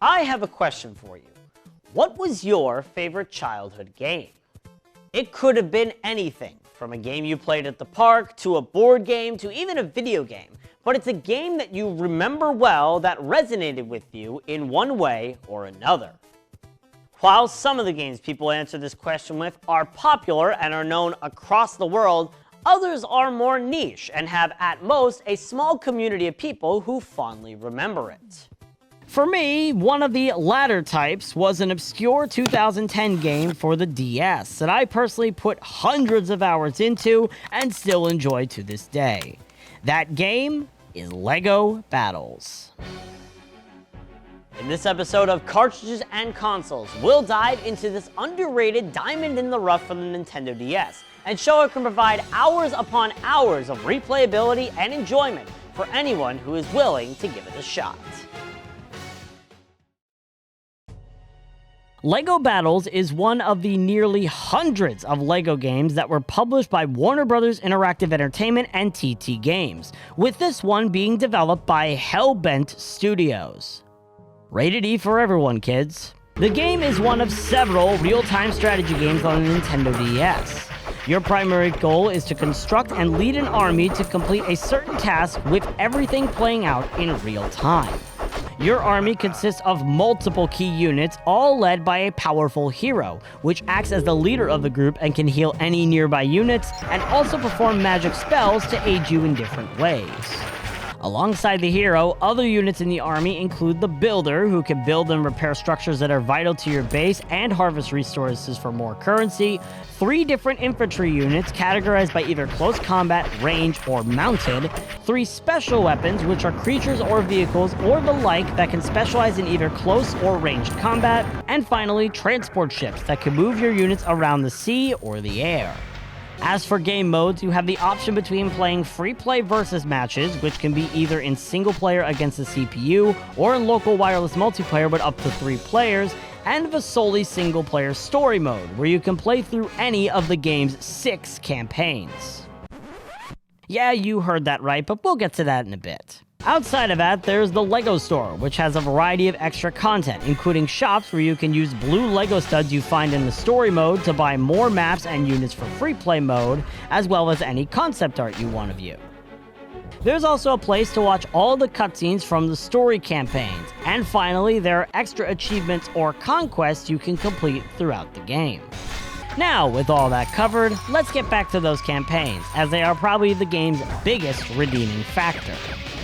I have a question for you. What was your favorite childhood game? It could have been anything, from a game you played at the park, to a board game, to even a video game. But it's a game that you remember well that resonated with you in one way or another. While some of the games people answer this question with are popular and are known across the world, others are more niche and have at most a small community of people who fondly remember it. For me, one of the latter types was an obscure 2010 game for the DS that I personally put hundreds of hours into and still enjoy to this day. That game is LEGO Battles. In this episode of Cartridges and Consoles, we'll dive into this underrated diamond in the rough for the Nintendo DS and show it can provide hours upon hours of replayability and enjoyment for anyone who is willing to give it a shot. LEGO Battles is one of the nearly hundreds of LEGO games that were published by Warner Bros. Interactive Entertainment and TT Games, with this one being developed by Hellbent Studios. Rated E for everyone, kids. The game is one of several real-time strategy games on the Nintendo DS. Your primary goal is to construct and lead an army to complete a certain task with everything playing out in real time. Your army consists of multiple key units, all led by a powerful hero, which acts as the leader of the group and can heal any nearby units, and also perform magic spells to aid you in different ways. Alongside the hero, other units in the army include the builder, who can build and repair structures that are vital to your base and harvest resources for more currency, 3 different infantry units categorized by either close combat, range, or mounted, 3 special weapons, which are creatures or vehicles or the like that can specialize in either close or ranged combat, and finally, transport ships that can move your units around the sea or the air. As for game modes, you have the option between playing free play versus matches, which can be either in single player against the CPU, or in local wireless multiplayer with up to 3 players, and the solely single player story mode, where you can play through any of the game's 6 campaigns. Yeah, you heard that right, but we'll get to that in a bit. Outside of that, there's the LEGO Store, which has a variety of extra content, including shops where you can use blue LEGO studs you find in the story mode to buy more maps and units for free play mode, as well as any concept art you want to view. There's also a place to watch all the cutscenes from the story campaigns, and finally, there are extra achievements or conquests you can complete throughout the game. Now, with all that covered, let's get back to those campaigns, as they are probably the game's biggest redeeming factor.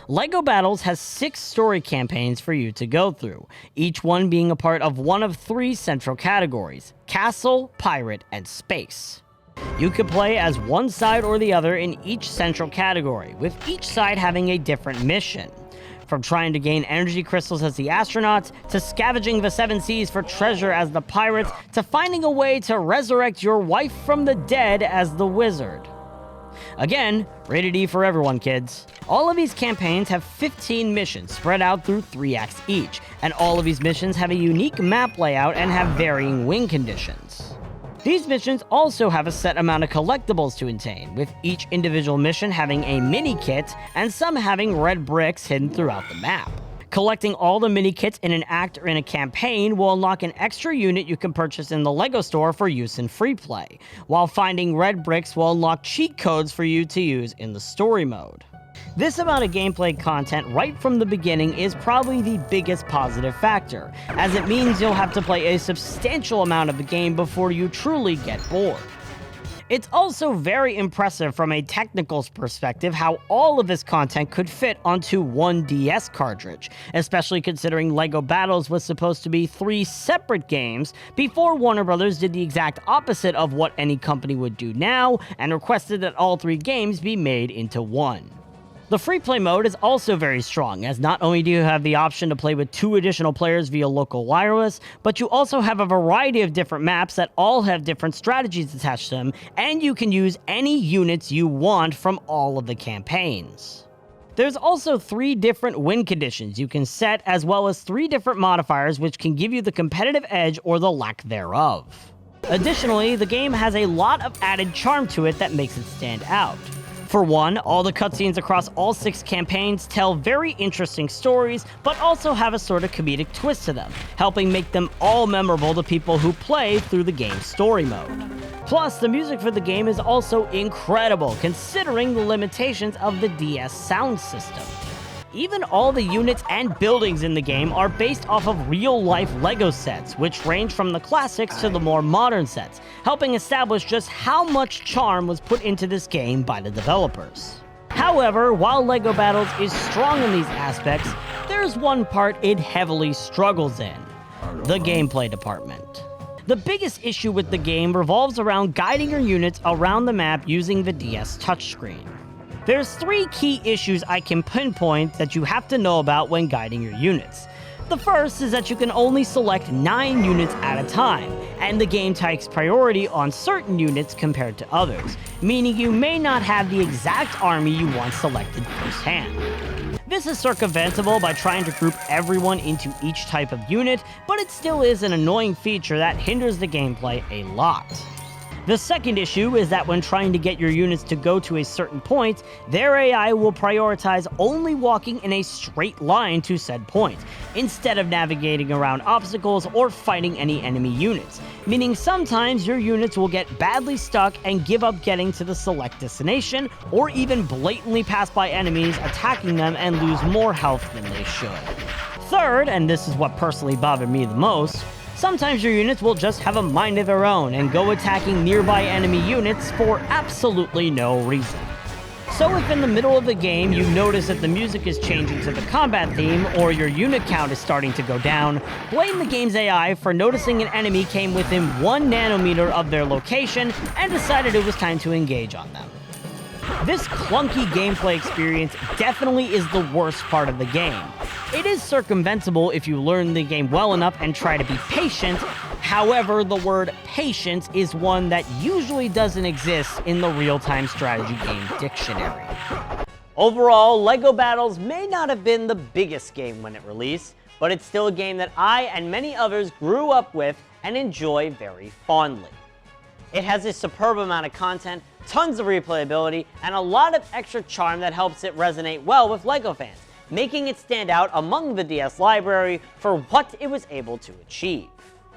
LEGO Battles has 6 story campaigns for you to go through, each one being a part of one of 3 central categories: Castle, Pirate, and Space. You can play as one side or the other in each central category, with each side having a different mission. From trying to gain energy crystals as the astronauts, to scavenging the 7 seas for treasure as the pirates, to finding a way to resurrect your wife from the dead as the wizard. Again, rated E for everyone, kids. All of these campaigns have 15 missions spread out through 3 acts each, and all of these missions have a unique map layout and have varying win conditions. These missions also have a set amount of collectibles to attain, with each individual mission having a mini-kit and some having red bricks hidden throughout the map. Collecting all the mini-kits in an act or in a campaign will unlock an extra unit you can purchase in the LEGO Store for use in free play, while finding red bricks will unlock cheat codes for you to use in the story mode. This amount of gameplay content right from the beginning is probably the biggest positive factor, as it means you'll have to play a substantial amount of the game before you truly get bored. It's also very impressive from a technical perspective how all of this content could fit onto one DS cartridge, especially considering LEGO Battles was supposed to be 3 separate games before Warner Bros. Did the exact opposite of what any company would do now and requested that all 3 games be made into one. The free play mode is also very strong, as not only do you have the option to play with 2 additional players via local wireless, but you also have a variety of different maps that all have different strategies attached to them, and you can use any units you want from all of the campaigns. There's also 3 different win conditions you can set, as well as 3 different modifiers which can give you the competitive edge or the lack thereof. Additionally, the game has a lot of added charm to it that makes it stand out. For one, all the cutscenes across all 6 campaigns tell very interesting stories, but also have a sort of comedic twist to them, helping make them all memorable to people who play through the game's story mode. Plus, the music for the game is also incredible, considering the limitations of the DS sound system. Even all the units and buildings in the game are based off of real-life LEGO sets, which range from the classics to the more modern sets, helping establish just how much charm was put into this game by the developers. However, while LEGO Battles is strong in these aspects, there's one part it heavily struggles in: the gameplay department. The biggest issue with the game revolves around guiding your units around the map using the DS touchscreen. There's 3 key issues I can pinpoint that you have to know about when guiding your units. The first is that you can only select 9 units at a time, and the game takes priority on certain units compared to others, meaning you may not have the exact army you want selected firsthand. This is circumventable by trying to group everyone into each type of unit, but it still is an annoying feature that hinders the gameplay a lot. The second issue is that when trying to get your units to go to a certain point, their AI will prioritize only walking in a straight line to said point, instead of navigating around obstacles or fighting any enemy units, meaning sometimes your units will get badly stuck and give up getting to the select destination, or even blatantly pass by enemies attacking them and lose more health than they should. Third, and this is what personally bothered me the most, sometimes your units will just have a mind of their own and go attacking nearby enemy units for absolutely no reason. So if in the middle of the game you notice that the music is changing to the combat theme, or your unit count is starting to go down, blame the game's AI for noticing an enemy came within 1 nanometer of their location and decided it was time to engage on them. This clunky gameplay experience definitely is the worst part of the game. It is circumventable if you learn the game well enough and try to be patient. However, the word patience is one that usually doesn't exist in the real-time strategy game dictionary. Overall, LEGO Battles may not have been the biggest game when it released, but it's still a game that I and many others grew up with and enjoy very fondly. It has a superb amount of content, tons of replayability, and a lot of extra charm that helps it resonate well with LEGO fans, making it stand out among the DS library for what it was able to achieve.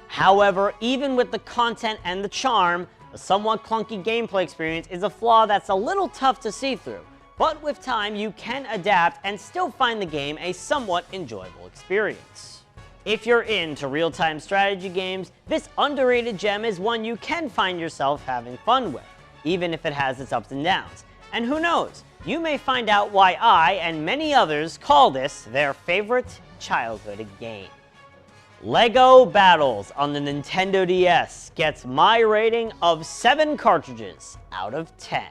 However, even with the content and the charm, the somewhat clunky gameplay experience is a flaw that's a little tough to see through, but with time you can adapt and still find the game a somewhat enjoyable experience. If you're into real-time strategy games, this underrated gem is one you can find yourself having fun with, even if it has its ups and downs. And who knows, you may find out why I and many others call this their favorite childhood game. LEGO Battles on the Nintendo DS gets my rating of 7 cartridges out of 10.